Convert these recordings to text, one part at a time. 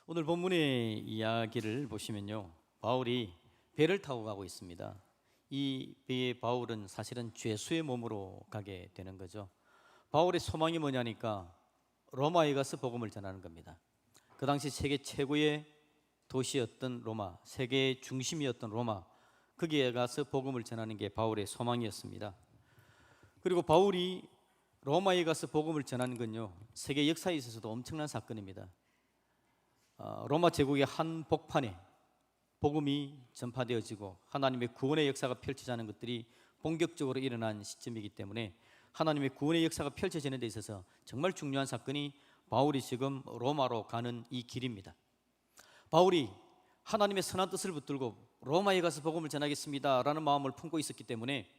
오늘 본문의 이야기를 보시면요, 바울이 배를 타고 가고 있습니다. 이 배에 바울은 사실은 죄수의 몸으로 가게 되는 거죠. 바울의 소망이 뭐냐니까 로마에 가서 복음을 전하는 겁니다. 그 당시 세계 최고의 도시였던 로마, 세계의 중심이었던 로마, 거기에 가서 복음을 전하는 게 바울의 소망이었습니다. 그리고 바울이 로마에 가서 복음을 전하는 건요, 세계 역사에 있어서도 엄청난 사건입니다. 로마 제국의 한 복판에 복음이 전파되어지고 하나님의 구원의 역사가 펼쳐지는 것들이 본격적으로 일어난 시점이기 때문에 하나님의 구원의 역사가 펼쳐지는 데 있어서 정말 중요한 사건이 바울이 지금 로마로 가는 이 길입니다. 바울이 하나님의 선한 뜻을 붙들고 로마에 가서 복음을 전하겠습니다 라는 마음을 품고 있었기 때문에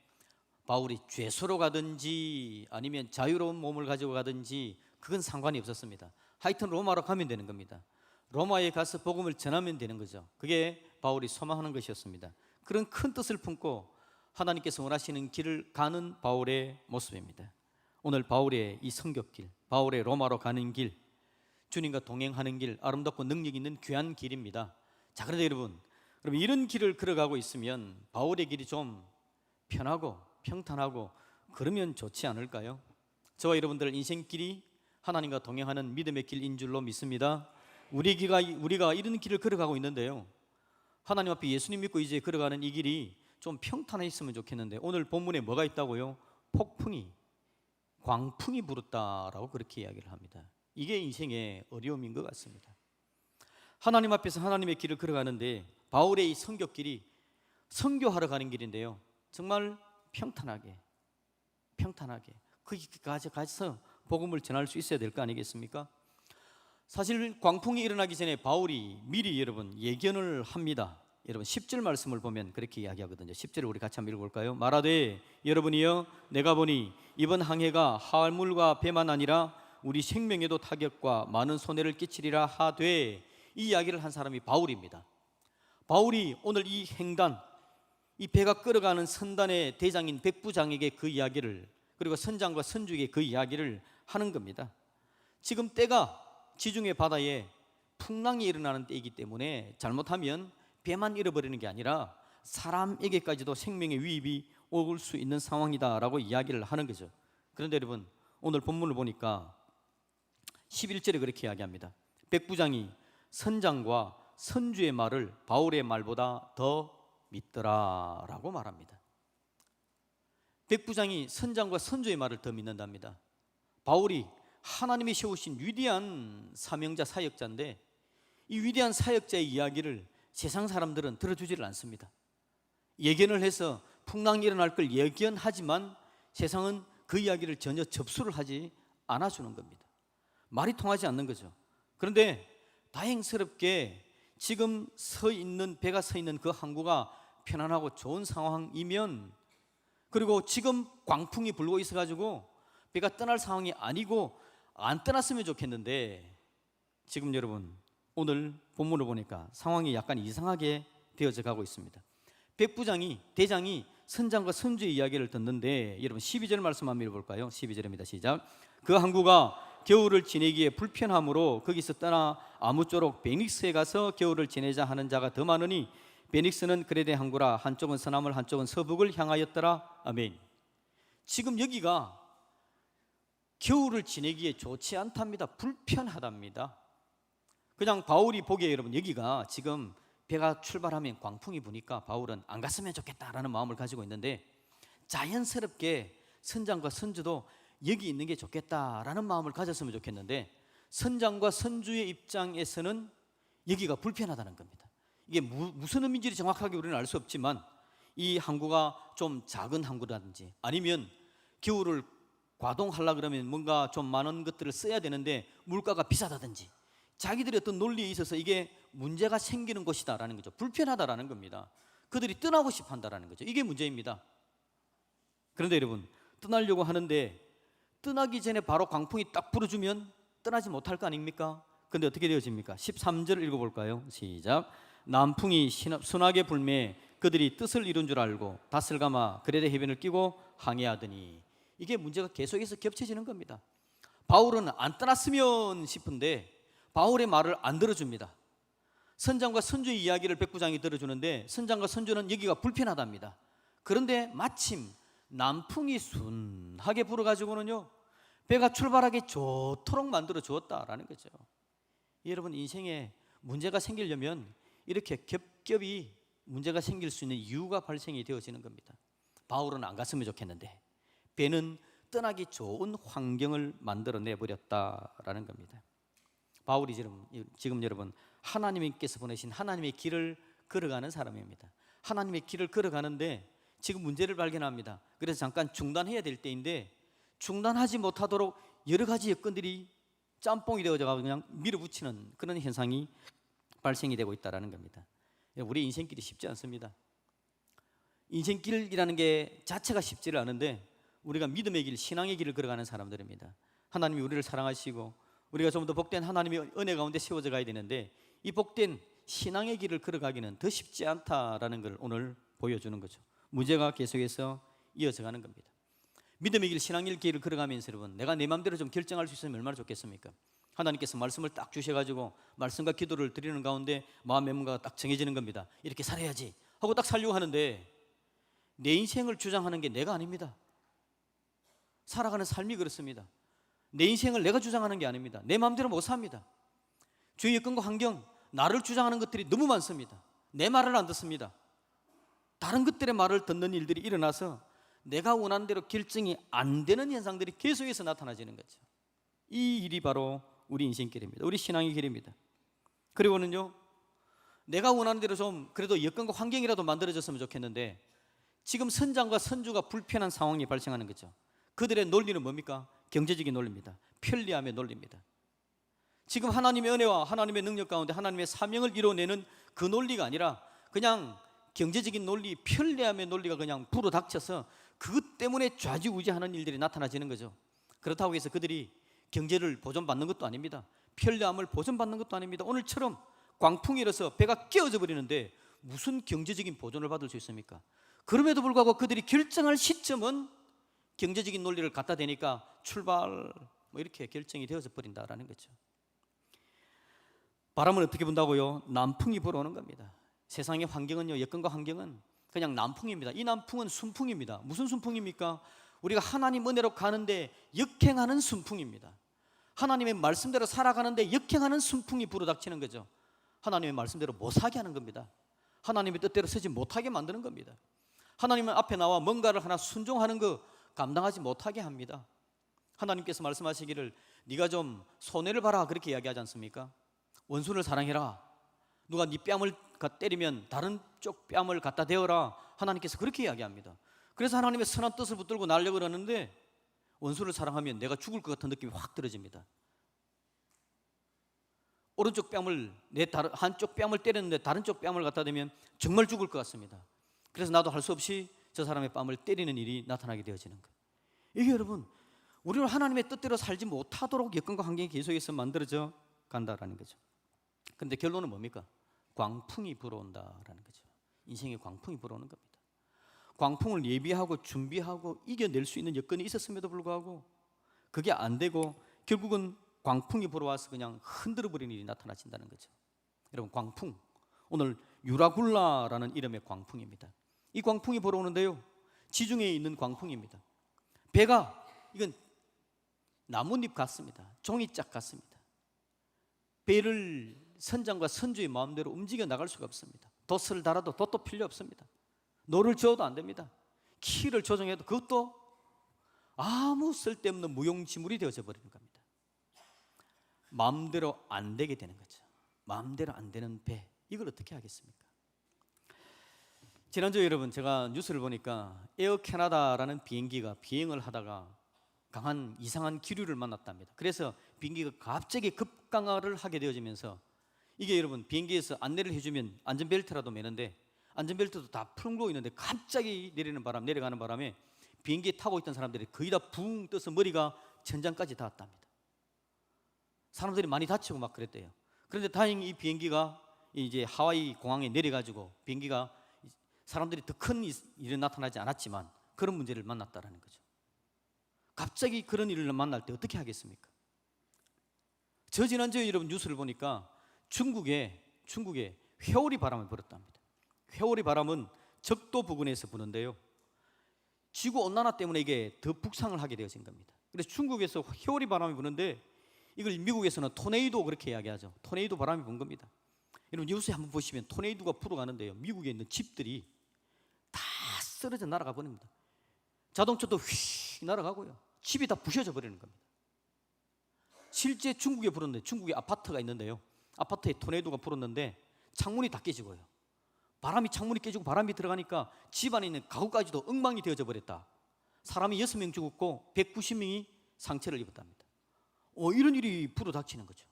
바울이 죄수로 가든지 아니면 자유로운 몸을 가지고 가든지 그건 상관이 없었습니다. 하여튼 로마로 가면 되는 겁니다. 로마에 가서 복음을 전하면 되는 거죠. 그게 바울이 소망하는 것이었습니다. 그런 큰 뜻을 품고 하나님께서 원하시는 길을 가는 바울의 모습입니다. 오늘 바울의 이 선교길, 바울의 로마로 가는 길, 주님과 동행하는 길, 아름답고 능력 있는 귀한 길입니다. 자, 그런데 여러분, 그럼 이런 길을 걸어가고 있으면 바울의 길이 좀 편하고 평탄하고 그러면 좋지 않을까요? 저와 여러분들 인생길이 하나님과 동행하는 믿음의 길인 줄로 믿습니다. 우리가 이런 길을 걸어가고 있는데요, 하나님 앞에 예수님 믿고 이제 걸어가는 이 길이 좀 평탄했으면 좋겠는데 오늘 본문에 뭐가 있다고요? 폭풍이, 광풍이 불었다라고 그렇게 이야기를 합니다. 이게 인생의 어려움인 것 같습니다. 하나님 앞에서 하나님의 길을 걸어가는데 바울의 이 선교길이 선교하러 가는 길인데요, 정말 평탄하게 거기까지 가서 복음을 전할 수 있어야 될 거 아니겠습니까? 사실 광풍이 일어나기 전에 바울이 미리 여러분 예견을 합니다. 여러분 10절 말씀을 보면 그렇게 이야기하거든요. 10절을 우리 같이 한번 읽어볼까요? 말하되 여러분이여 내가 보니 이번 항해가 화물과 배만 아니라 우리 생명에도 타격과 많은 손해를 끼치리라 하되, 이 이야기를 한 사람이 바울입니다. 바울이 오늘 이 행단, 이 배가 끌어가는 선단의 대장인 백부장에게 그 이야기를, 그리고 선장과 선주에게 그 이야기를 하는 겁니다. 지금 때가 지중해 바다에 풍랑이 일어나는 때이기 때문에 잘못하면 배만 잃어버리는 게 아니라 사람에게까지도 생명의 위협이 올 수 있는 상황이다라고 이야기를 하는 거죠. 그런데 여러분, 오늘 본문을 보니까 11절에 그렇게 이야기합니다. 백부장이 선장과 선주의 말을 바울의 말보다 더 믿더라라고 말합니다. 백부장이 선장과 선주의 말을 더 믿는답니다. 바울이 하나님이 세우신 위대한 사명자, 사역자인데 이 위대한 사역자의 이야기를 세상 사람들은 들어주지를 않습니다. 예견을 해서 풍랑이 일어날 걸 예견하지만 세상은 그 이야기를 전혀 접수를 하지 않아주는 겁니다. 말이 통하지 않는 거죠. 그런데 다행스럽게 지금 배가 서 있는 그 항구가 편안하고 좋은 상황이면, 그리고 지금 광풍이 불고 있어가지고 배가 떠날 상황이 아니고 안 떠났으면 좋겠는데, 지금 여러분 오늘 본문을 보니까 상황이 약간 이상하게 되어져 가고 있습니다. 백부장이, 대장이 선장과 선주의 이야기를 듣는데, 여러분 12절 말씀 한번 읽어볼까요? 12절입니다. 시작. 그 항구가 겨울을 지내기에 불편하므로 거기서 떠나 아무쪼록 베닉스에 가서 겨울을 지내자 하는 자가 더 많으니 베닉스는 그레데 항구라. 한쪽은 서남을 한쪽은 서북을 향하였더라. 아멘. 지금 여기가 겨울을 지내기에 좋지 않답니다. 불편하답니다. 그냥 바울이 보기에 여러분 여기가 지금 배가 출발하면 광풍이 부니까 바울은 안 갔으면 좋겠다라는 마음을 가지고 있는데, 자연스럽게 선장과 선주도 여기 있는 게 좋겠다라는 마음을 가졌으면 좋겠는데, 선장과 선주의 입장에서는 여기가 불편하다는 겁니다. 이게 무슨 의미인지 정확하게 우리는 알 수 없지만 이 항구가 좀 작은 항구라든지 아니면 겨울을 과동하려고 그러면 뭔가 좀 많은 것들을 써야 되는데 물가가 비싸다든지 자기들의 어떤 논리에 있어서 이게 문제가 생기는 곳이다라는 거죠. 불편하다라는 겁니다. 그들이 떠나고 싶어 한다라는 거죠. 이게 문제입니다. 그런데 여러분, 떠나려고 하는데 떠나기 전에 바로 광풍이 딱 불어주면 떠나지 못할 거 아닙니까? 그런데 어떻게 되어집니까? 13절 읽어볼까요? 시작. 남풍이 순하게 불매 그들이 뜻을 이룬 줄 알고 닷을 감아 그레데 해변을 끼고 항해하더니, 이게 문제가 계속해서 겹쳐지는 겁니다. 바울은 안 떠났으면 싶은데 바울의 말을 안 들어줍니다. 선장과 선주의 이야기를 백부장이 들어주는데 선장과 선주는 여기가 불편하답니다. 그런데 마침 남풍이 순하게 불어가지고는요 배가 출발하기 좋도록 만들어 주었다라는 거죠. 여러분, 인생에 문제가 생기려면 이렇게 겹겹이 문제가 생길 수 있는 이유가 발생이 되어지는 겁니다. 바울은 안 갔으면 좋겠는데 배는 떠나기 좋은 환경을 만들어내 버렸다라는 겁니다. 바울이 지금 여러분 하나님께서 보내신 하나님의 길을 걸어가는 사람입니다. 하나님의 길을 걸어가는데 지금 문제를 발견합니다. 그래서 잠깐 중단해야 될 때인데 중단하지 못하도록 여러 가지 여건들이 짬뽕이 되어져 그냥 밀어붙이는 그런 현상이 발생이 되고 있다는 겁니다. 우리 인생길이 쉽지 않습니다. 인생길이라는 게 자체가 쉽지를 않은데 우리가 믿음의 길, 신앙의 길을 걸어가는 사람들입니다. 하나님이 우리를 사랑하시고 우리가 좀 더 복된 하나님의 은혜 가운데 세워져 가야 되는데 이 복된 신앙의 길을 걸어가기는 더 쉽지 않다라는 걸 오늘 보여주는 거죠. 문제가 계속해서 이어져 가는 겁니다. 믿음의 길, 신앙의 길을 걸어가면서 여러분 내가 내 마음대로 좀 결정할 수 있으면 얼마나 좋겠습니까? 하나님께서 말씀을 딱 주셔가지고 말씀과 기도를 드리는 가운데 마음의 문과가 딱 정해지는 겁니다. 이렇게 살아야지 하고 딱 살려고 하는데 내 인생을 주장하는 게 내가 아닙니다. 살아가는 삶이 그렇습니다. 내 인생을 내가 주장하는 게 아닙니다. 내 마음대로 못 삽니다. 주위 여건과 환경, 나를 주장하는 것들이 너무 많습니다. 내 말을 안 듣습니다. 다른 것들의 말을 듣는 일들이 일어나서 내가 원하는 대로 결정이 안 되는 현상들이 계속해서 나타나지는 거죠. 이 일이 바로 우리 인생길입니다. 우리 신앙의 길입니다. 그리고는요 내가 원하는 대로 좀 그래도 여건과 환경이라도 만들어졌으면 좋겠는데 지금 선장과 선주가 불편한 상황이 발생하는 거죠. 그들의 논리는 뭡니까? 경제적인 논리입니다. 편리함의 논리입니다. 지금 하나님의 은혜와 하나님의 능력 가운데 하나님의 사명을 이뤄내는 그 논리가 아니라 그냥 경제적인 논리, 편리함의 논리가 그냥 불어닥쳐서 그것 때문에 좌지우지하는 일들이 나타나지는 거죠. 그렇다고 해서 그들이 경제를 보존받는 것도 아닙니다. 편리함을 보존받는 것도 아닙니다. 오늘처럼 광풍이 일어서 배가 깨어져 버리는데 무슨 경제적인 보존을 받을 수 있습니까? 그럼에도 불구하고 그들이 결정할 시점은 경제적인 논리를 갖다 대니까 출발 이렇게 결정이 되어져 버린다라는 거죠. 바람은 어떻게 분다고요? 남풍이 불어오는 겁니다. 세상의 환경은요, 여건과 환경은 그냥 남풍입니다. 이 남풍은 순풍입니다. 무슨 순풍입니까? 우리가 하나님 은혜로 가는데 역행하는 순풍입니다. 하나님의 말씀대로 살아가는데 역행하는 순풍이 불어닥치는 거죠. 하나님의 말씀대로 못 사게 하는 겁니다. 하나님의 뜻대로 서지 못하게 만드는 겁니다. 하나님 앞에 나와 뭔가를 하나 순종하는 거 감당하지 못하게 합니다. 하나님께서 말씀하시기를 네가 좀 손해를 봐라 그렇게 이야기하지 않습니까? 원수를 사랑해라. 누가 네 뺨을 때리면 다른 쪽 뺨을 갖다 대어라. 하나님께서 그렇게 이야기합니다. 그래서 하나님의 선한 뜻을 붙들고 날려고 그러는데 원수를 사랑하면 내가 죽을 것 같은 느낌이 확 들어집니다. 오른쪽 뺨을 한쪽 뺨을 때렸는데 다른 쪽 뺨을 갖다 대면 정말 죽을 것 같습니다. 그래서 나도 할 수 없이 저 사람의 뺨을 때리는 일이 나타나게 되어지는 거예요. 이게 여러분 우리는 하나님의 뜻대로 살지 못하도록 여건과 환경이 계속해서 만들어져 간다라는 거죠. 그런데 결론은 뭡니까? 광풍이 불어온다라는 거죠. 인생에 광풍이 불어오는 겁니다. 광풍을 예비하고 준비하고 이겨낼 수 있는 여건이 있었음에도 불구하고 그게 안 되고 결국은 광풍이 불어와서 그냥 흔들어 버리는 일이 나타나진다는 거죠. 여러분 광풍, 오늘 유라굴라라는 이름의 광풍입니다. 이 광풍이 불어오는데요 지중해에 있는 광풍입니다. 배가 이건 나뭇잎 같습니다. 종이짝 같습니다. 배를 선장과 선주의 마음대로 움직여 나갈 수가 없습니다. 돛을 달아도 돛도 필요 없습니다. 노를 저어도 안 됩니다. 키를 조정해도 그것도 아무 쓸데없는 무용지물이 되어져 버리는 겁니다. 마음대로 안 되게 되는 거죠. 마음대로 안 되는 배, 이걸 어떻게 하겠습니까? 지난주에 여러분 제가 뉴스를 보니까 에어 캐나다라는 비행기가 비행을 하다가 강한 이상한 기류를 만났답니다. 그래서 비행기가 갑자기 급강하를 하게 되어지면서 이게 여러분 비행기에서 안내를 해주면 안전벨트라도 매는데 안전벨트도 다 풀고 있는데 갑자기 내려가는 바람에 비행기에 타고 있던 사람들이 거의 다 붕 떠서 머리가 천장까지 닿았답니다. 사람들이 많이 다치고 막 그랬대요. 그런데 다행히 이 비행기가 이제 하와이 공항에 내려가지고 비행기가 사람들이 더 큰 일이 나타나지 않았지만 그런 문제를 만났다라는 거죠. 갑자기 그런 일을 만날 때 어떻게 하겠습니까? 저 지난주에 여러분 뉴스를 보니까 중국에 중국에 회오리 바람을 불었답니다. 회오리 바람은 적도 부근에서 부는데요, 지구 온난화 때문에 이게 더 북상을 하게 되어진 겁니다. 그래서 중국에서 회오리 바람이 부는데 이걸 미국에서는 토네이도 그렇게 이야기하죠. 토네이도 바람이 분 겁니다. 여러분 뉴스에 한번 보시면 토네이도가 불어가는데요, 미국에 있는 집들이 다 쓰러져 날아가 버립니다. 자동차도 휙 날아가고요, 집이 다 부셔져 버리는 겁니다. 실제 중국에 불었는데, 중국에 아파트가 있는데요, 아파트에 토네이도가 불었는데 창문이 다 깨지고요, 바람이 창문이 깨지고 바람이 들어가니까 집 안에 있는 가구까지도 엉망이 되어져 버렸다. 사람이 6명 죽었고 190명이 상처를 입었답니다. 이런 일이 불어닥치는 거죠.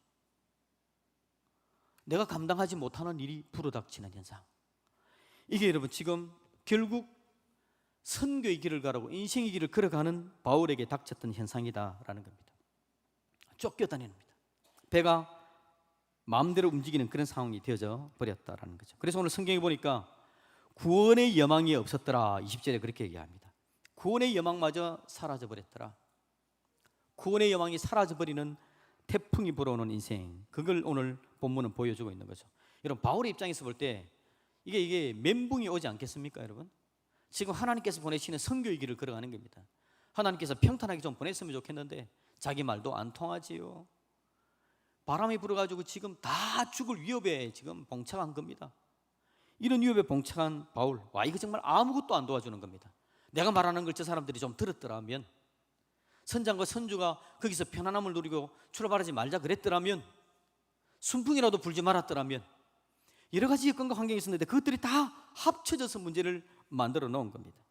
내가 감당하지 못하는 일이 불어닥치는 현상. 이게 여러분 지금 결국 선교의 길을 가라고 인생의 길을 걸어가는 바울에게 닥쳤던 현상이다라는 겁니다. 쫓겨다닙니다. 배가 마음대로 움직이는 그런 상황이 되어져 버렸다라는 거죠. 그래서 오늘 성경에 보니까 구원의 여망이 없었더라, 20절에 그렇게 얘기합니다. 구원의 여망마저 사라져 버렸더라. 구원의 여망이 사라져 버리는 태풍이 불어오는 인생, 그걸 오늘 본문은 보여주고 있는 거죠. 여러분 바울의 입장에서 볼 때 이게 멘붕이 오지 않겠습니까? 여러분 지금 하나님께서 보내시는 선교의 길을 걸어가는 겁니다. 하나님께서 평탄하게 좀 보냈으면 좋겠는데 자기 말도 안 통하지요. 바람이 불어가지고 지금 다 죽을 위협에 지금 봉착한 겁니다. 이런 위협에 봉착한 바울, 이거 정말 아무것도 안 도와주는 겁니다. 내가 말하는 걸 저 사람들이 좀 들었더라면, 선장과 선주가 거기서 편안함을 누리고 출발하지 말자 그랬더라면, 순풍이라도 불지 말았더라면, 여러 가지 여건과 환경이 있었는데 그것들이 다 합쳐져서 문제를 만들어 놓은 겁니다.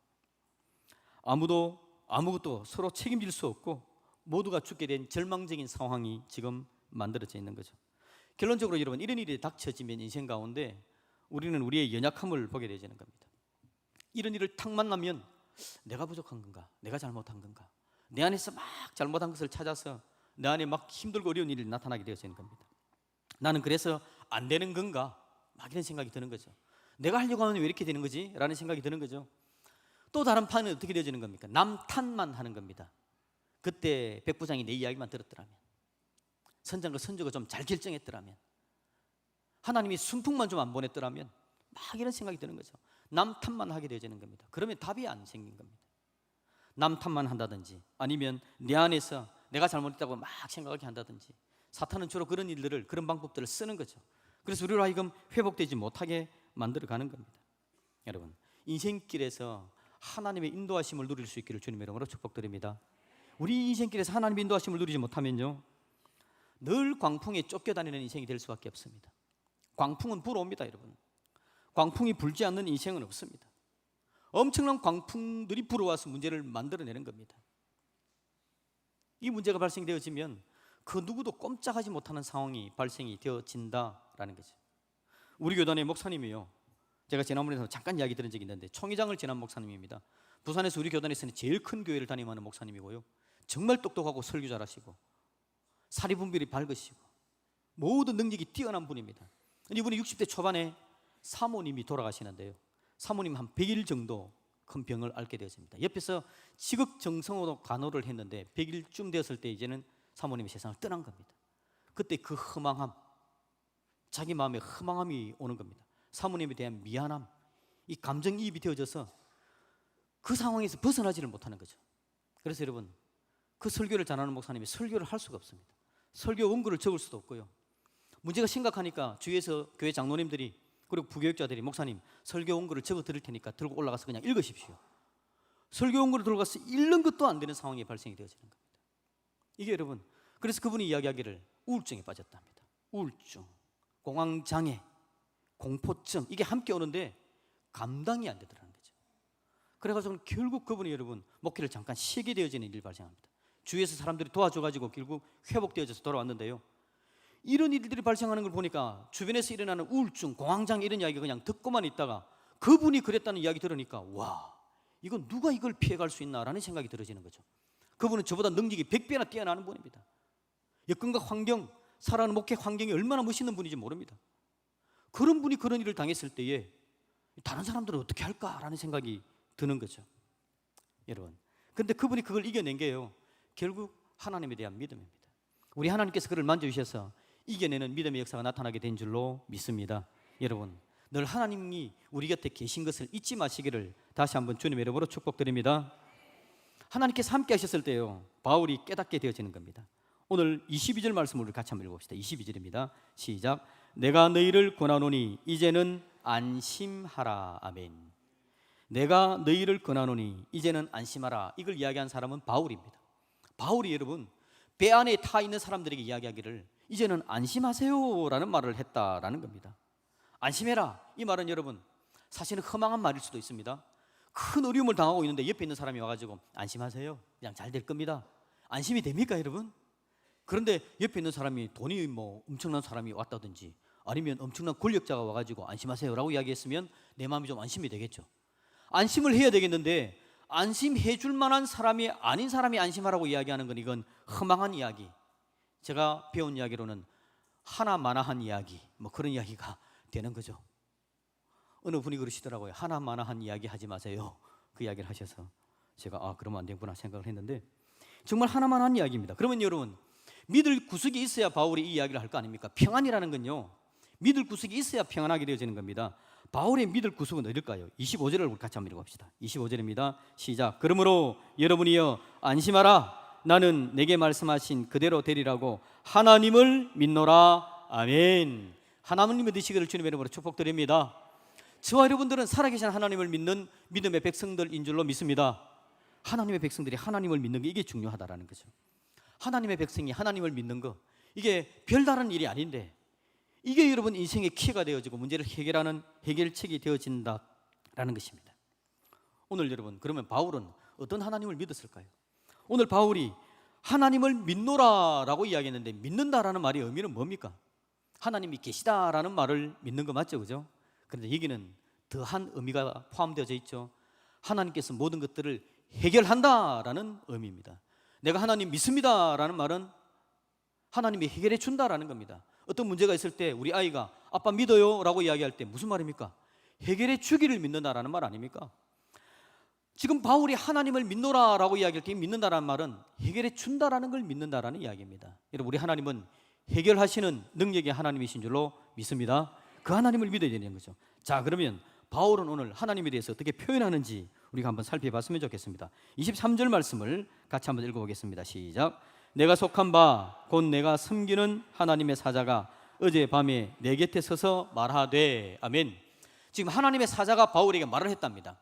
아무것도 서로 책임질 수 없고 모두가 죽게 된 절망적인 상황이 지금 만들어져 있는 거죠. 결론적으로 여러분 이런 일이 닥쳐지면 인생 가운데 우리는 우리의 연약함을 보게 되는 겁니다. 이런 일을 탁 만나면 내가 부족한 건가? 내가 잘못한 건가? 내 안에서 막 잘못한 것을 찾아서 내 안에 막 힘들고 어려운 일이 나타나게 되어지는 겁니다. 나는 그래서 안 되는 건가? 막 이런 생각이 드는 거죠. 내가 하려고 하면 왜 이렇게 되는 거지? 라는 생각이 드는 거죠. 또 다른 판은 어떻게 되어지는 겁니까? 남 탓만 하는 겁니다. 그때 백부장이 내 이야기만 들었더라면, 선장과 선조가 좀 잘 결정했더라면, 하나님이 순풍만 좀 안 보냈더라면, 막 이런 생각이 드는 거죠. 남 탓만 하게 되어지는 겁니다. 그러면 답이 안 생긴 겁니다. 남 탓만 한다든지 아니면 내 안에서 내가 잘못했다고 막 생각하게 한다든지, 사탄은 주로 그런 일들을, 그런 방법들을 쓰는 거죠. 그래서 우리로 하여금 회복되지 못하게 만들어가는 겁니다. 여러분 인생길에서 하나님의 인도하심을 누릴 수 있기를 주님의 이름으로 축복드립니다. 우리 인생길에서 하나님의 인도하심을 누리지 못하면요, 늘 광풍에 쫓겨다니는 인생이 될 수밖에 없습니다. 광풍은 불어옵니다. 여러분 광풍이 불지 않는 인생은 없습니다. 엄청난 광풍들이 불어와서 문제를 만들어내는 겁니다. 이 문제가 발생되어지면 그 누구도 꼼짝하지 못하는 상황이 발생이 되어진다라는 거죠. 우리 교단의 목사님이요, 제가 지난번에 잠깐 이야기 들은 적이 있는데 총회장을 지난 목사님입니다. 부산에서 우리 교단에서는 제일 큰 교회를 담임하는 목사님이고요, 정말 똑똑하고 설교 잘하시고 사리분별이 밝으시고 모든 능력이 뛰어난 분입니다. 이분이 60대 초반에 사모님이 돌아가시는데요, 사모님 한 100일 정도 큰 병을 앓게 되었습니다. 옆에서 지극정성으로 간호를 했는데 100일쯤 되었을 때 이제는 사모님이 세상을 떠난 겁니다. 그때 그 허망함, 자기 마음에 허망함이 오는 겁니다. 사모님에 대한 미안함, 이 감정이입이 되어져서 그 상황에서 벗어나지를 못하는 거죠. 그래서 여러분 그 설교를 잘하는 목사님이 설교를 할 수가 없습니다. 설교 원고를 적을 수도 없고요. 문제가 심각하니까 주위에서 교회 장로님들이 그리고 부교육자들이 목사님 설교 원고를 적어 드릴 테니까 들고 올라가서 그냥 읽으십시오. 설교 원고를 들고 가서 읽는 것도 안 되는 상황이 발생이 되어지는 겁니다. 이게 여러분, 그래서 그분이 이야기하기를 우울증에 빠졌답니다. 우울증, 공황장애, 공포증, 이게 함께 오는데 감당이 안 되더라는 거죠. 그래가지고 결국 그분이 여러분 목회를 잠깐 쉬게 되어지는 일이 발생합니다. 주위에서 사람들이 도와줘가지고 결국 회복되어져서 돌아왔는데요, 이런 일들이 발생하는 걸 보니까 주변에서 일어나는 우울증, 공황장애 이런 이야기가 그냥 듣고만 있다가 그분이 그랬다는 이야기 들으니까 와, 이건 누가 이걸 피해갈 수 있나라는 생각이 들어지는 거죠. 그분은 저보다 능력이 100배나 뛰어나는 분입니다. 여건과 환경, 살아가는 목회 환경이 얼마나 멋있는 분인지 모릅니다. 그런 분이 그런 일을 당했을 때에 다른 사람들은 어떻게 할까라는 생각이 드는 거죠. 여러분, 근데 그분이 그걸 이겨낸 게요, 결국 하나님에 대한 믿음입니다. 우리 하나님께서 그를 만져주셔서 이겨내는 믿음의 역사가 나타나게 된 줄로 믿습니다. 여러분, 늘 하나님이 우리 곁에 계신 것을 잊지 마시기를 다시 한번 주님의 이름으로 축복드립니다. 하나님께서 함께 하셨을 때요, 바울이 깨닫게 되어지는 겁니다. 오늘 22절 말씀을 같이 한번 읽어봅시다. 22절입니다. 시작. 내가 너희를 권하노니 이제는 안심하라. 아멘. 내가 너희를 권하노니 이제는 안심하라. 이걸 이야기한 사람은 바울입니다. 바울이 여러분 배 안에 타 있는 사람들에게 이야기하기를 이제는 안심하세요 라는 말을 했다라는 겁니다. 안심해라, 이 말은 여러분 사실은 허망한 말일 수도 있습니다. 큰 어려움을 당하고 있는데 옆에 있는 사람이 와가지고 안심하세요, 그냥 잘 될 겁니다, 안심이 됩니까 여러분? 그런데 옆에 있는 사람이 돈이 뭐 엄청난 사람이 왔다든지 아니면 엄청난 권력자가 와가지고 안심하세요 라고 이야기했으면 내 마음이 좀 안심이 되겠죠. 안심을 해야 되겠는데 안심해 줄 만한 사람이 아닌 사람이 안심하라고 이야기하는 건 이건 허망한 이야기, 제가 배운 이야기로는 하나마나한 이야기, 뭐 그런 이야기가 되는 거죠. 어느 분이 그러시더라고요. 하나마나한 이야기 하지 마세요, 그 이야기를 하셔서 제가 그러면 안 되구나 생각을 했는데 정말 하나마나한 이야기입니다. 그러면 여러분 믿을 구석이 있어야 바울이 이 이야기를 할 거 아닙니까? 평안이라는 건요, 믿을 구석이 있어야 평안하게 되어지는 겁니다. 바울의 믿을 구석은 어딜까요? 25절을 같이 한번 읽어봅시다. 25절입니다. 시작. 그러므로 여러분이여 안심하라. 나는 내게 말씀하신 그대로 되리라고 하나님을 믿노라. 아멘. 하나님을 믿으시기를 주님의 이름으로 축복드립니다. 저와 여러분들은 살아계신 하나님을 믿는 믿음의 백성들인 줄로 믿습니다. 하나님의 백성들이 하나님을 믿는 게 이게 중요하다라는 거죠. 하나님의 백성이 하나님을 믿는 거, 이게 별다른 일이 아닌데 이게 여러분 인생의 키가 되어지고 문제를 해결하는 해결책이 되어진다라는 것입니다. 오늘 여러분 그러면 바울은 어떤 하나님을 믿었을까요? 오늘 바울이 하나님을 믿노라라고 이야기했는데 믿는다라는 말의 의미는 뭡니까? 하나님이 계시다라는 말을 믿는 거 맞죠, 그죠? 그런데 여기는 더한 의미가 포함되어져 있죠. 하나님께서 모든 것들을 해결한다라는 의미입니다. 내가 하나님 믿습니다라는 말은 하나님이 해결해 준다라는 겁니다. 어떤 문제가 있을 때 우리 아이가 아빠 믿어요 라고 이야기할 때 무슨 말입니까? 해결해 주기를 믿는다라는 말 아닙니까? 지금 바울이 하나님을 믿노라라고 이야기할 때 믿는다라는 말은 해결해 준다라는 걸 믿는다라는 이야기입니다. 여러분 우리 하나님은 해결하시는 능력의 하나님이신 줄로 믿습니다. 그 하나님을 믿어야 되는 거죠. 자, 그러면 바울은 오늘 하나님에 대해서 어떻게 표현하는지 우리가 한번 살펴봤으면 좋겠습니다. 23절 말씀을 같이 한번 읽어보겠습니다. 시작. 내가 속한 바 곧 내가 섬기는 하나님의 사자가 어젯밤에 내 곁에 서서 말하되. 아멘. 지금 하나님의 사자가 바울에게 말을 했답니다.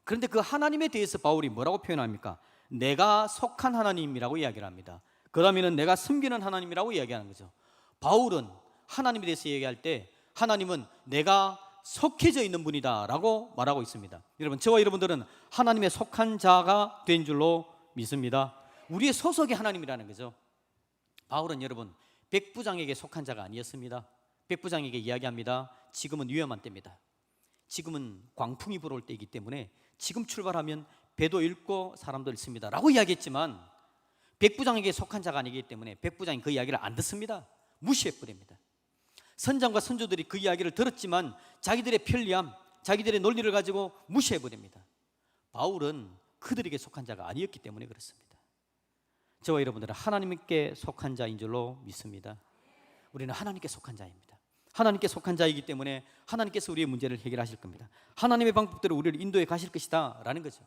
그런데 그 하나님에 대해서 바울이 뭐라고 표현합니까? 내가 속한 하나님이라고 이야기를 합니다. 그 다음에는 내가 섬기는 하나님이라고 이야기하는 거죠. 바울은 하나님에 대해서 얘기할 때 하나님은 내가 속해져 있는 분이다 라고 말하고 있습니다. 여러분 저와 여러분들은 하나님의 속한 자가 된 줄로 믿습니다. 우리의 소속이 하나님이라는 거죠. 바울은 여러분 백부장에게 속한 자가 아니었습니다. 백부장에게 이야기합니다. 지금은 위험한 때입니다. 지금은 광풍이 불어올 때이기 때문에 지금 출발하면 배도 잃고 사람도 잃습니다 라고 이야기했지만 백부장에게 속한 자가 아니기 때문에 백부장이 그 이야기를 안 듣습니다. 무시해버립니다. 선장과 선조들이 그 이야기를 들었지만 자기들의 편리함, 자기들의 논리를 가지고 무시해버립니다. 바울은 그들에게 속한 자가 아니었기 때문에 그렇습니다. 저와 여러분들은 하나님께 속한 자인 줄로 믿습니다. 우리는 하나님께 속한 자입니다. 하나님께 속한 자이기 때문에 하나님께서 우리의 문제를 해결하실 겁니다. 하나님의 방법대로 우리를 인도해 가실 것이다 라는 거죠.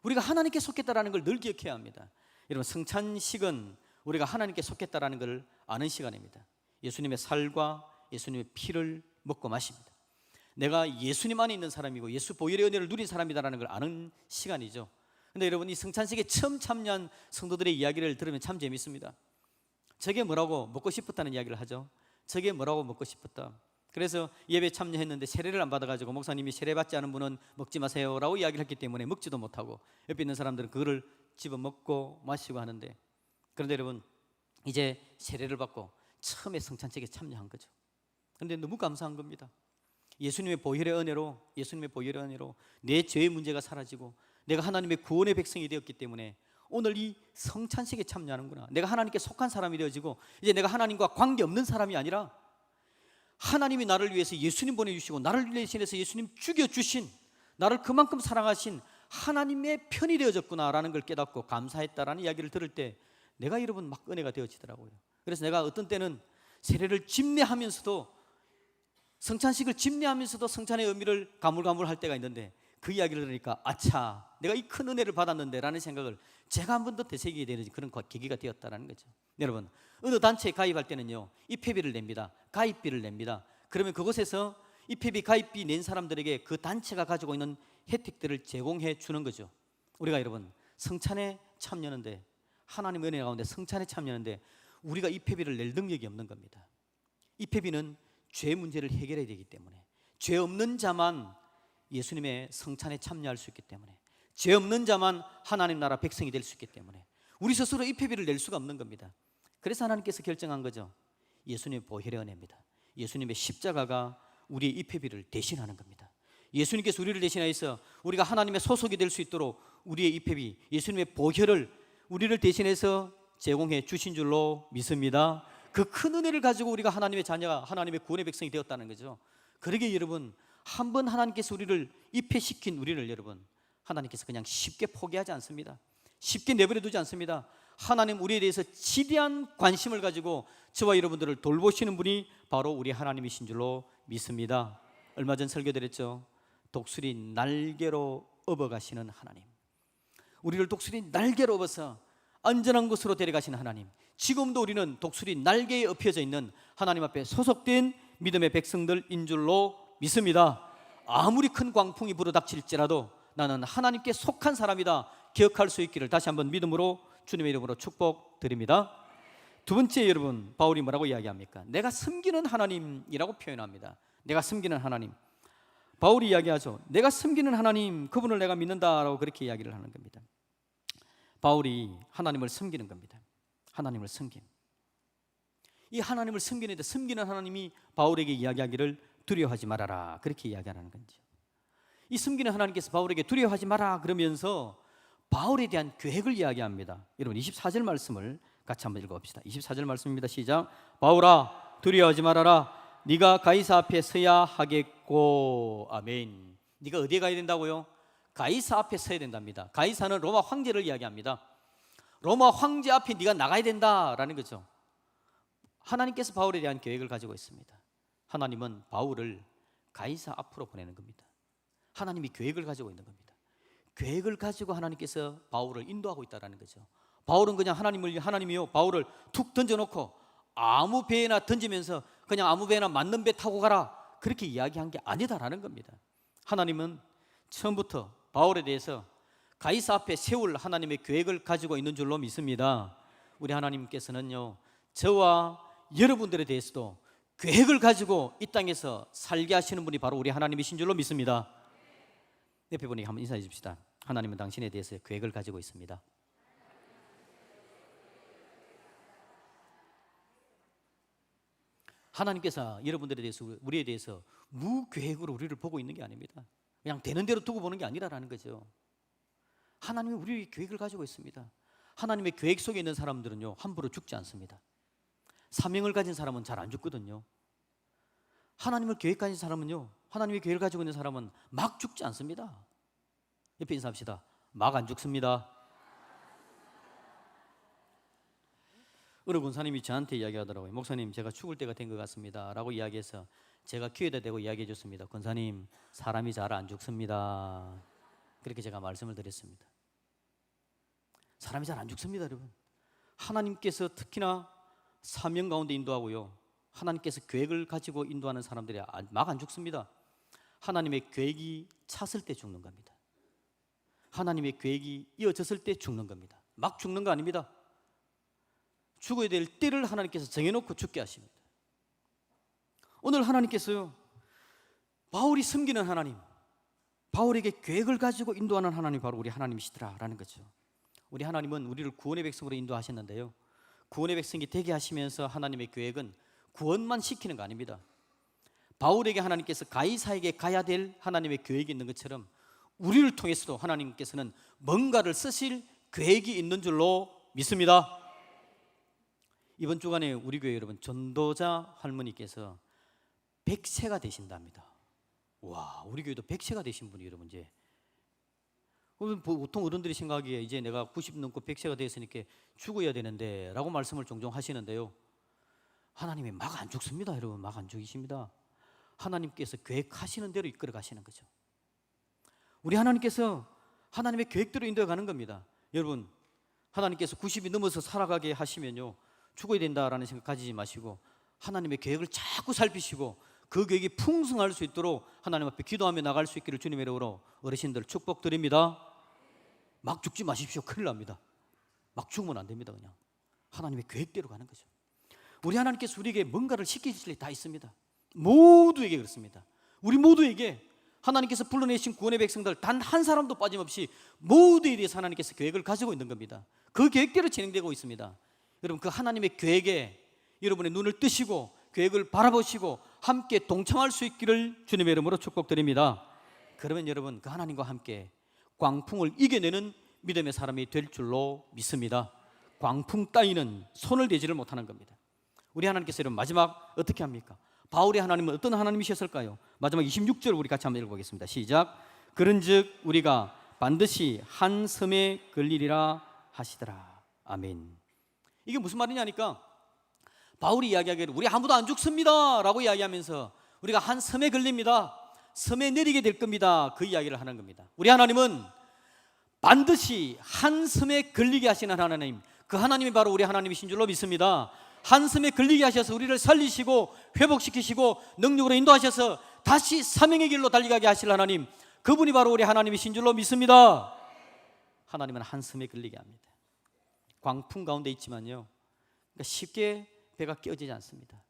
우리가 하나님께 속했다라는 걸 늘 기억해야 합니다. 여러분 성찬식은 우리가 하나님께 속했다라는 걸 아는 시간입니다. 예수님의 살과 예수님의 피를 먹고 마십니다. 내가 예수님 안에 있는 사람이고 예수 보혈의 은혜를 누린 사람이다라는 걸 아는 시간이죠. 근데 여러분 이 성찬식에 처음 참여한 성도들의 이야기를 들으면 참 재밌습니다. 저게 뭐라고 먹고 싶었다는 이야기를 하죠. 저게 뭐라고 먹고 싶었다. 그래서 예배 참여했는데 세례를 안 받아가지고 목사님이 세례 받지 않은 분은 먹지 마세요 라고 이야기를 했기 때문에 먹지도 못하고 옆에 있는 사람들은 그거를 집어먹고 마시고 하는데, 그런데 여러분 이제 세례를 받고 처음에 성찬식에 참여한 거죠. 그런데 너무 감사한 겁니다. 예수님의 보혈의 은혜로 내 죄의 문제가 사라지고 내가 하나님의 구원의 백성이 되었기 때문에 오늘 이 성찬식에 참여하는구나. 내가 하나님께 속한 사람이 되어지고 이제 내가 하나님과 관계없는 사람이 아니라 하나님이 나를 위해서 예수님 보내주시고 나를 대신해서 예수님 죽여주신, 나를 그만큼 사랑하신 하나님의 편이 되어졌구나라는 걸 깨닫고 감사했다라는 이야기를 들을 때 내가 여러분 막 은혜가 되어지더라고요. 그래서 내가 어떤 때는 세례를 집례하면서도, 성찬식을 집례하면서도 성찬의 의미를 가물가물할 때가 있는데, 그 이야기를 들으니까 아차, 내가 이 큰 은혜를 받았는데 라는 생각을 제가 한 번 더 되새기게 되는 그런 계기가 되었다는 거죠. 여러분, 어느 단체에 가입할 때는요, 입회비를 냅니다. 가입비를 냅니다. 그러면 그곳에서 입회비, 가입비 낸 사람들에게 그 단체가 가지고 있는 혜택들을 제공해 주는 거죠. 우리가 여러분 성찬에 참여하는데, 하나님 은혜 가운데 성찬에 참여하는데 우리가 입회비를 낼 능력이 없는 겁니다. 입회비는 죄 문제를 해결해야 되기 때문에, 죄 없는 자만 예수님의 성찬에 참여할 수 있기 때문에, 죄 없는 자만 하나님 나라 백성이 될 수 있기 때문에 우리 스스로 입회비를 낼 수가 없는 겁니다. 그래서 하나님께서 결정한 거죠. 예수님의 보혈의 은혜입니다. 예수님의 십자가가 우리의 입회비를 대신하는 겁니다. 예수님께서 우리를 대신하여서 우리가 하나님의 소속이 될 수 있도록 우리의 입회비, 예수님의 보혈을 우리를 대신해서 제공해 주신 줄로 믿습니다. 그 큰 은혜를 가지고 우리가 하나님의 자녀가, 하나님의 구원의 백성이 되었다는 거죠. 그러기에 여러분, 한 번 하나님께서 우리를 입회시킨 우리를 여러분, 하나님께서 그냥 쉽게 포기하지 않습니다. 쉽게 내버려 두지 않습니다. 하나님 우리에 대해서 지대한 관심을 가지고 저와 여러분들을 돌보시는 분이 바로 우리 하나님이신 줄로 믿습니다. 얼마 전 설교드렸죠. 독수리 날개로 업어가시는 하나님, 우리를 독수리 날개로 업어서 안전한 곳으로 데려가시는 하나님, 지금도 우리는 독수리 날개에 엎혀져 있는 하나님 앞에 소속된 믿음의 백성들인 줄로 믿습니다. 아무리 큰 광풍이 불어닥칠지라도 나는 하나님께 속한 사람이다 기억할 수 있기를 다시 한번 믿음으로 주님의 이름으로 축복드립니다. 두 번째, 여러분, 바울이 뭐라고 이야기합니까? 내가 섬기는 하나님이라고 표현합니다. 내가 섬기는 하나님, 바울이 이야기하죠. 내가 섬기는 하나님, 그분을 내가 믿는다라고 그렇게 이야기를 하는 겁니다. 바울이 하나님을 섬기는 겁니다. 하나님을 섬김. 이 하나님을 섬기는데, 섬기는 하나님이 바울에게 이야기하기를 두려워하지 말아라, 그렇게 이야기하는 건지. 이 섬기는 하나님께서 바울에게 두려워하지 마라 그러면서 바울에 대한 계획을 이야기합니다. 여러분 24절 말씀을 같이 한번 읽어봅시다. 24절 말씀입니다. 시작. 바울아, 두려워하지 말아라. 네가 가이사 앞에 서야 하겠고. 아멘. 네가 어디에 가야 된다고요? 가이사 앞에 서야 된답니다. 가이사는 로마 황제를 이야기합니다. 로마 황제 앞에 네가 나가야 된다라는 거죠. 하나님께서 바울에 대한 계획을 가지고 있습니다. 하나님은 바울을 가이사 앞으로 보내는 겁니다. 하나님이 계획을 가지고 있는 겁니다. 계획을 가지고 하나님께서 바울을 인도하고 있다는 거죠. 바울은 그냥 하나님이요, 바울을 툭 던져놓고 아무 배에나 던지면서 그냥 아무 배나 맞는 배 타고 가라, 그렇게 이야기한 게 아니다라는 겁니다. 하나님은 처음부터 바울에 대해서 가이사 앞에 세울 하나님의 계획을 가지고 있는 줄로 믿습니다. 우리 하나님께서는요, 저와 여러분들에 대해서도 계획을 가지고 이 땅에서 살게 하시는 분이 바로 우리 하나님이신 줄로 믿습니다. 옆에 분에게 한번 인사해 줍시다. 하나님은 당신에 대해서 계획을 가지고 있습니다. 하나님께서 여러분들에 대해서, 우리에 대해서 무계획으로 우리를 보고 있는 게 아닙니다. 그냥 되는 대로 두고 보는 게 아니라는 거죠. 하나님이 우리의 계획을 가지고 있습니다. 하나님의 계획 속에 있는 사람들은요, 함부로 죽지 않습니다. 사명을 가진 사람은 잘 안 죽거든요. 하나님을 계획 가진 사람은요, 하나님의 계획을 가지고 있는 사람은 막 죽지 않습니다. 옆에 인사합시다. 막 안 죽습니다. 어느 권사님이 저한테 이야기하더라고요. 목사님, 제가 죽을 때가 된 것 같습니다 라고 이야기해서 제가 귀에다 대고 이야기해 줬습니다. 권사님, 사람이 잘 안 죽습니다. 그렇게 제가 말씀을 드렸습니다. 사람이 잘 안 죽습니다, 여러분. 하나님께서 특히나 사명 가운데 인도하고요, 하나님께서 계획을 가지고 인도하는 사람들이 막 안 죽습니다. 하나님의 계획이 찼을 때 죽는 겁니다. 하나님의 계획이 이어졌을 때 죽는 겁니다. 막 죽는 거 아닙니다. 죽어야 될 때를 하나님께서 정해놓고 죽게 하십니다. 오늘 하나님께서요, 바울이 섬기는 하나님, 바울에게 계획을 가지고 인도하는 하나님이 바로 우리 하나님이시더라라는 거죠. 우리 하나님은 우리를 구원의 백성으로 인도하셨는데요, 구원의 백성이 되게 하시면서 하나님의 계획은 구원만 시키는 거 아닙니다. 바울에게 하나님께서 가이사에게 가야 될 하나님의 계획이 있는 것처럼 우리를 통해서도 하나님께서는 뭔가를 쓰실 계획이 있는 줄로 믿습니다. 이번 주간에 우리 교회 여러분, 전도자 할머니께서 100세가 되신답니다. 와, 우리 교회도 100세가 되신 분이 여러분, 이제 보통 어른들이 생각하기에 이제 내가 90 넘고 100세가 되었으니까 죽어야 되는데 라고 말씀을 종종 하시는데요, 하나님이 막 안 죽습니다. 여러분, 막 안 죽이십니다. 하나님께서 계획하시는 대로 이끌어 가시는 거죠. 우리 하나님께서 하나님의 계획대로 인도해 가는 겁니다. 여러분, 하나님께서 90이 넘어서 살아가게 하시면요, 죽어야 된다라는 생각 가지지 마시고 하나님의 계획을 자꾸 살피시고 그 계획이 풍성할 수 있도록 하나님 앞에 기도하며 나갈 수 있기를 주님의 이름으로 어르신들 축복드립니다. 막 죽지 마십시오. 큰일 납니다. 막 죽으면 안 됩니다. 그냥 하나님의 계획대로 가는 거죠. 우리 하나님께서 우리에게 뭔가를 시키실 일 다 있습니다. 모두에게 그렇습니다. 우리 모두에게 하나님께서 불러내신 구원의 백성들 단 한 사람도 빠짐없이 모두에 대해서 하나님께서 계획을 가지고 있는 겁니다. 그 계획대로 진행되고 있습니다. 여러분, 그 하나님의 계획에 여러분의 눈을 뜨시고 계획을 바라보시고 함께 동참할 수 있기를 주님의 이름으로 축복드립니다. 그러면 여러분, 그 하나님과 함께 광풍을 이겨내는 믿음의 사람이 될 줄로 믿습니다. 광풍 따위는 손을 대지를 못하는 겁니다. 우리 하나님께서 여러분 마지막 어떻게 합니까? 바울의 하나님은 어떤 하나님이셨을까요? 마지막 26절 우리 같이 한번 읽어보겠습니다. 시작. 그런즉 우리가 반드시 한 섬에 걸리리라 하시더라. 아멘. 이게 무슨 말이냐니까, 바울이 이야기하기를 우리 아무도 안 죽습니다 라고 이야기하면서 우리가 한 섬에 걸립니다, 섬에 내리게 될 겁니다, 그 이야기를 하는 겁니다. 우리 하나님은 반드시 한 섬에 걸리게 하시는 하나님, 그 하나님이 바로 우리 하나님이신 줄로 믿습니다. 한 섬에 걸리게 하셔서 우리를 살리시고 회복시키시고 능력으로 인도하셔서 다시 사명의 길로 달려가게 하실 하나님, 그분이 바로 우리 하나님이신 줄로 믿습니다. 하나님은 한 섬에 걸리게 합니다. 광풍 가운데 있지만요, 그러니까 쉽게 배가 깨어지지 않습니다.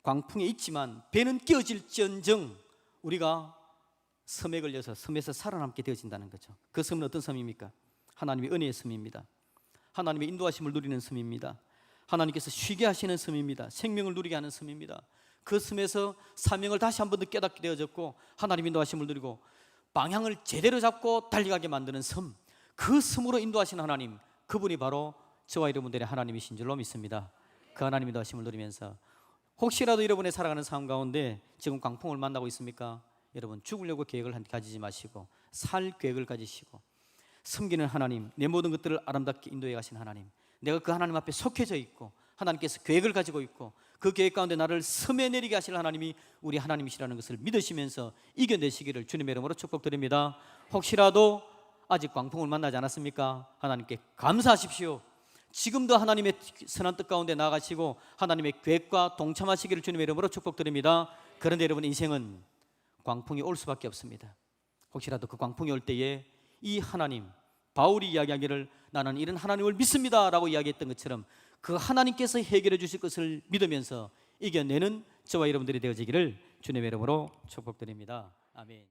광풍에 있지만 배는 깨어질지언정 우리가 섬에 걸려서 섬에서 살아남게 되어진다는 거죠. 그 섬은 어떤 섬입니까? 하나님의 은혜의 섬입니다. 하나님의 인도하심을 누리는 섬입니다. 하나님께서 쉬게 하시는 섬입니다. 생명을 누리게 하는 섬입니다. 그 섬에서 사명을 다시 한번 더 깨닫게 되어졌고 하나님 인도하심을 누리고 방향을 제대로 잡고 달려가게 만드는 섬, 그 섬으로 인도하시는 하나님, 그분이 바로 저와 여러분들의 하나님이신 줄로 믿습니다. 그 하나님 인도하심을 누리면서 혹시라도 여러분의 살아가는 삶 가운데 지금 광풍을 만나고 있습니까? 여러분, 죽으려고 계획을 가지지 마시고 살 계획을 가지시고 섬기는 하나님, 내 모든 것들을 아름답게 인도해 가신 하나님, 내가 그 하나님 앞에 속해져 있고 하나님께서 계획을 가지고 있고 그 계획 가운데 나를 섬에 내리게 하실 하나님이 우리 하나님이시라는 것을 믿으시면서 이겨내시기를 주님의 이름으로 축복드립니다. 혹시라도 아직 광풍을 만나지 않았습니까? 하나님께 감사하십시오. 지금도 하나님의 선한 뜻 가운데 나아가시고 하나님의 계획과 동참하시기를 주님의 이름으로 축복드립니다. 그런데 여러분, 인생은 광풍이 올 수밖에 없습니다. 혹시라도 그 광풍이 올 때에 이 하나님, 바울이 이야기하기를 나는 이런 하나님을 믿습니다 라고 이야기했던 것처럼 그 하나님께서 해결해 주실 것을 믿으면서 이겨내는 저와 여러분들이 되어지기를 주님의 이름으로 축복드립니다. 아멘.